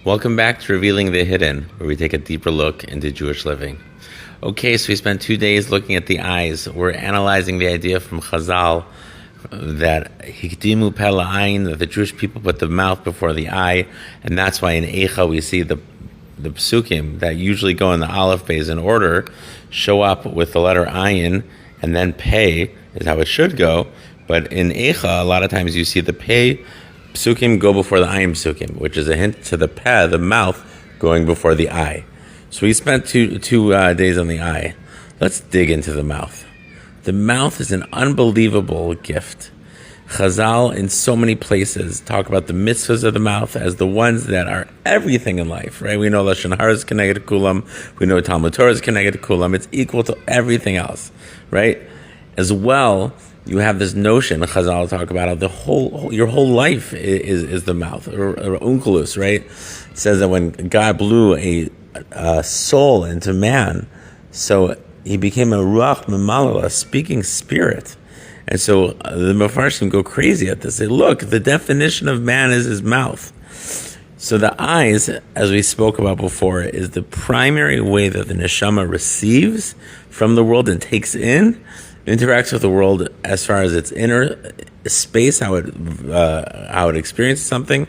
Welcome back to Revealing the Hidden, where we take a deeper look into Jewish living. Okay, so we spent 2 days looking at the eyes. We're analyzing the idea from Chazal that hikdimu peh la'ayin, that the Jewish people put the mouth before the eye, and that's why in Eicha we see the psukim that usually go in the aleph beis in order show up with the letter ayin, and then peh is how it should go. But in Eicha, a lot of times you see the peh psukim go before the ayin psukim, which is a hint to the peh, the mouth, going before the eye. So we spent two days on the eye. Let's dig into the mouth. The mouth is an unbelievable gift. Chazal, in so many places, talk about the mitzvahs of the mouth as the ones that are everything in life, right? We know Lashon Hara is connected to Kulam. We know Talmud Torah is connected to Kulam. It's equal to everything else, right? As well, you have this notion, Chazal talk about how your whole life is the mouth, or unkelus, right? It says that when God blew a soul into man, so he became a ruach memalala, a speaking spirit. And so the Mefarshim go crazy at this. They look, the definition of man is his mouth. So the eyes, as we spoke about before, is the primary way that the neshama receives from the world and takes in, interacts with the world as far as its inner space, how it experiences something.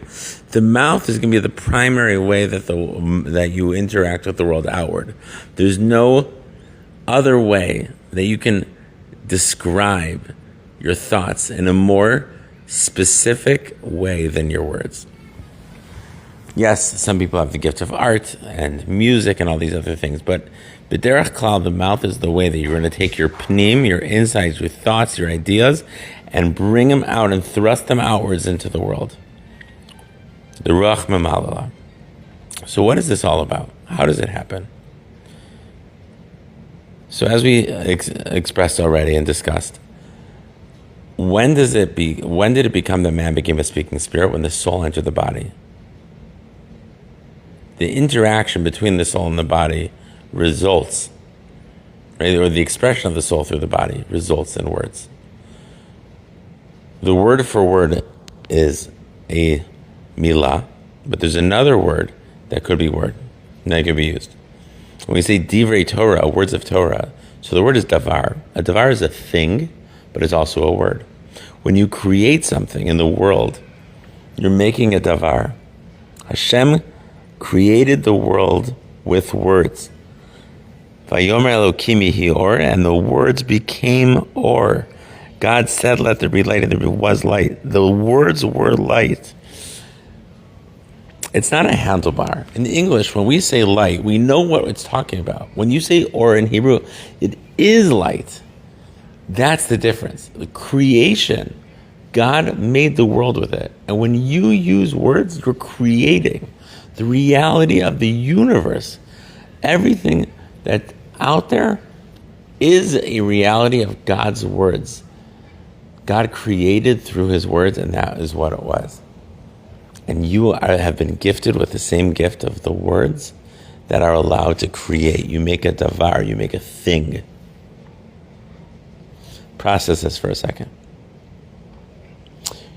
The mouth is going to be the primary way that you interact with the world outward. There's no other way that you can describe your thoughts in a more specific way than your words. Yes, some people have the gift of art and music and all these other things, but b'derech klal, the mouth is the way that you're going to take your pnim, your insights, your thoughts, your ideas, and bring them out and thrust them outwards into the world. The ruach memalala. So what is this all about? How does it happen? So as we expressed already and discussed, when did it become that man became a speaking spirit? When the soul entered the body. The interaction between the soul and the body results, right, or the expression of the soul through the body results in words. The word for word is a milah, but there's another word that could be word, and that could be used. When we say divrei Torah, words of Torah, so the word is davar. A davar is a thing, but it's also a word. When you create something in the world, you're making a davar. Hashem created the world with words. Vayomer Elokim yehi or, and the words became or. God said, "Let there be light," and there was light. The words were light. It's not a handlebar. In English, when we say light, we know what it's talking about. When you say or in Hebrew, it is light. That's the difference. The creation, God made the world with it. And when you use words, you're creating the reality of the universe. Everything that's out there is a reality of God's words. God created through his words, and that is what it was. And you have been gifted with the same gift of the words that are allowed to create. You make a davar, you make a thing. Process this for a second.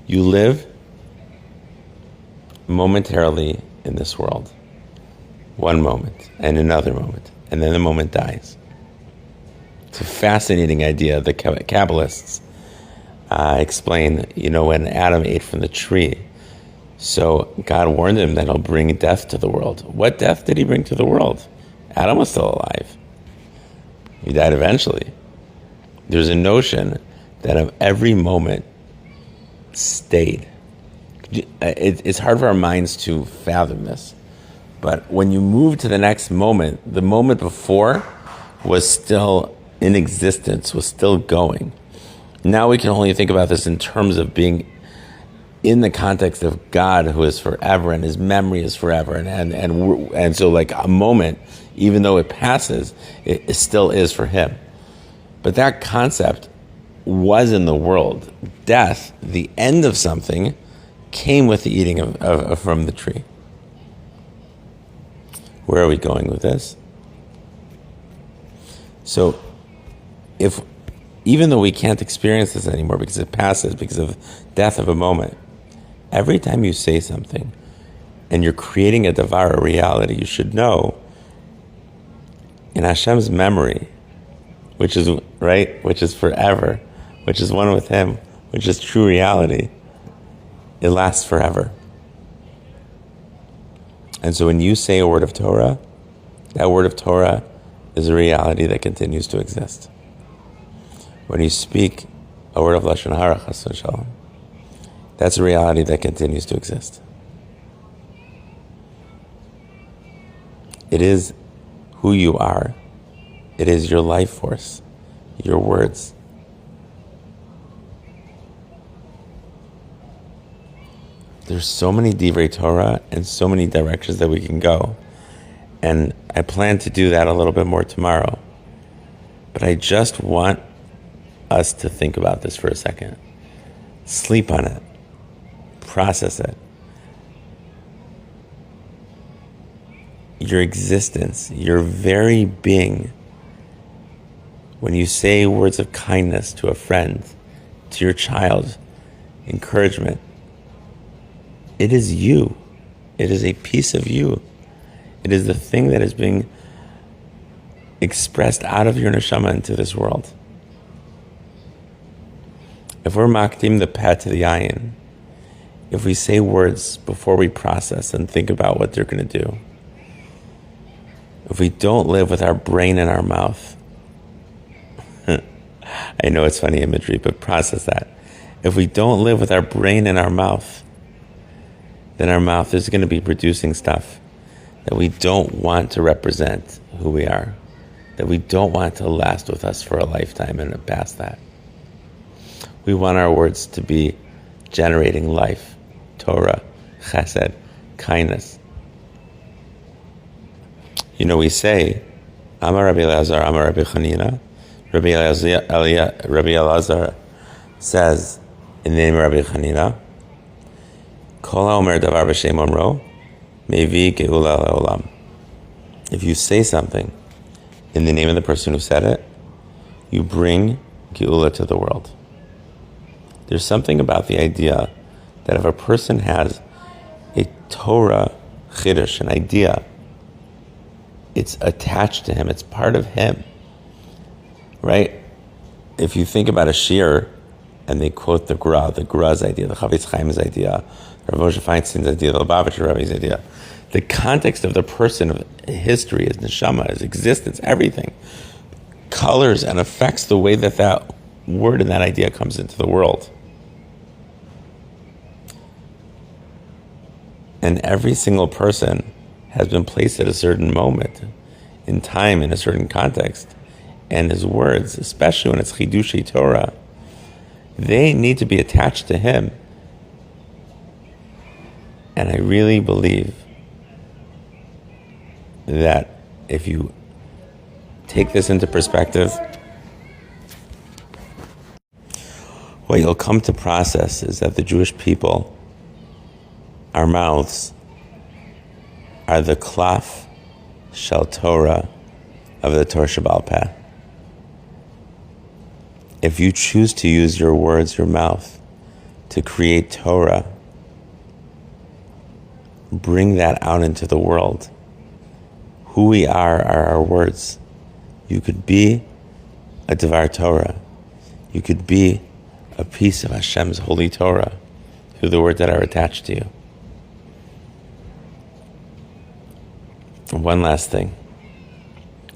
You live momentarily in this world. One moment, and another moment, and then the moment dies. It's a fascinating idea. The Kabbalists explain, when Adam ate from the tree, so God warned him that he'll bring death to the world. What death did he bring to the world? Adam was still alive. He died eventually. There's a notion that of every moment stayed. It's hard for our minds to fathom this. But when you move to the next moment, the moment before was still in existence, was still going. Now we can only think about this in terms of being in the context of God, who is forever, and his memory is forever. And so like a moment, even though it passes, it still is for him. But that concept was in the world. Death, the end of something, came with the eating of from the tree. Where are we going with this? So, even though we can't experience this anymore because it passes, because of death of a moment, every time you say something, and you're creating a davar, a reality, you should know in Hashem's memory, which is right, which is forever, which is one with Him, which is true reality, it lasts forever. And so when you say a word of Torah, that word of Torah is a reality that continues to exist. When you speak a word of Lashon Hara, Chas v'Shalom, that's a reality that continues to exist. It is who you are. It is your life force, your words. There's so many divrei Torah and so many directions that we can go. And I plan to do that a little bit more tomorrow. But I just want us to think about this for a second. Sleep on it. Process it. Your existence, your very being, when you say words of kindness to a friend, to your child, encouragement, it is you. It is a piece of you. It is the thing that is being expressed out of your neshama into this world. If we're makdim the peh to the ayin, if we say words before we process and think about what they're going to do, if we don't live with our brain in our mouth, I know it's funny imagery, but process that. If we don't live with our brain in our mouth, then our mouth is going to be producing stuff that we don't want to represent who we are, that we don't want to last with us for a lifetime and past that. We want our words to be generating life, Torah, chesed, kindness. You know, we say, Amar Rabbi Elazar, Amar Rabbi Chanina. Rabbi Elazar says, in the name of Rabbi Chanina, Kol ha'omer davar b'shem omro, mevi geula le'olam. If you say something in the name of the person who said it, you bring geula to the world. There's something about the idea that if a person has a Torah chiddush, an idea, it's attached to him, it's part of him, right? If you think about a shir, and they quote the Gra's idea, the Chavetz Chaim's idea, Rav Moshe Feinstein's idea, the Lubavitcher Rebbe's idea, the context of the person, of history, his neshama, his existence, everything, colors and affects the way that that word and that idea comes into the world. And every single person has been placed at a certain moment in time, in a certain context. And his words, especially when it's Chidushei Torah, they need to be attached to him. And I really believe that if you take this into perspective, what you'll come to process is that the Jewish people, our mouths, are the klaf shel Torah of the Torah Sheba'al Peh. If you choose to use your words, your mouth, to create Torah, bring that out into the world. Who we are our words. You could be a Devar Torah. You could be a piece of Hashem's holy Torah through the words that are attached to you. And one last thing.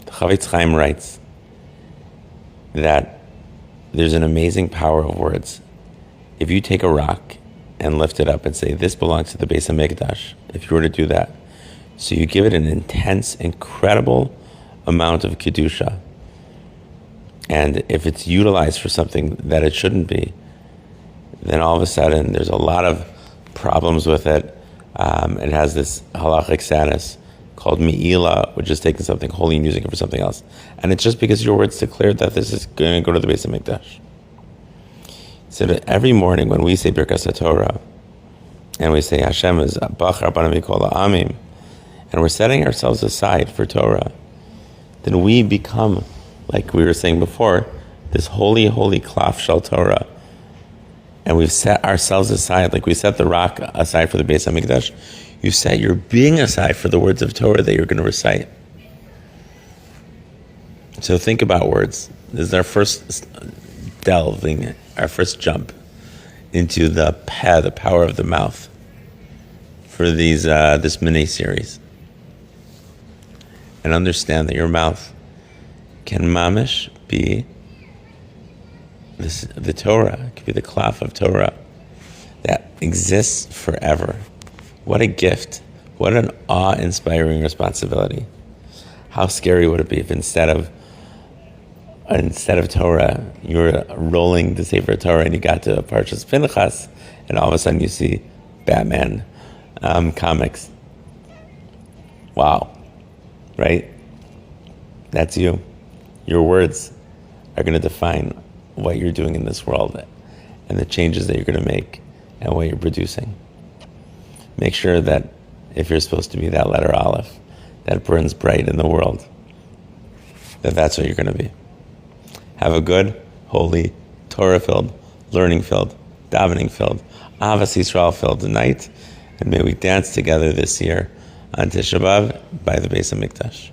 The Chavetz Chaim writes that there's an amazing power of words. If you take a rock and lift it up and say, this belongs to the Beis HaMikdash, if you were to do that, so you give it an intense, incredible amount of Kedusha, and if it's utilized for something that it shouldn't be, then all of a sudden there's a lot of problems with it. It has this halachic status called Me'ila, which is taking something holy and using it for something else. And it's just because your words declared that this is going to go to the Beis HaMikdash. So that every morning when we say Birkas HaTorah, and we say Hashem is Bach Rabbanu Mikol Ha'amim, and we're setting ourselves aside for Torah, then we become, like we were saying before, this holy, holy klaf shel Torah. And we've set ourselves aside, like we set the rock aside for the Beis HaMikdash. You set your being aside for the words of Torah that you're going to recite. So think about words. This is our first delving, our first jump into the peh, the power of the mouth, for this mini-series. And understand that your mouth can mamish be the Torah. It could be the klaf of Torah that exists forever. What a gift. What an awe-inspiring responsibility. How scary would it be if instead of Torah, you were rolling the Sefer Torah and you got to Parshas Pinchas, and all of a sudden you see Batman comics. Wow. Right? That's you. Your words are going to define what you're doing in this world and the changes that you're going to make and what you're producing. Make sure that if you're supposed to be that letter Aleph that burns bright in the world, that's what you're going to be. Have a good, holy, Torah-filled, learning-filled, davening-filled, Avas Yisrael-filled night, and may we dance together this year on Tisha B'Av by the Beis HaMikdash.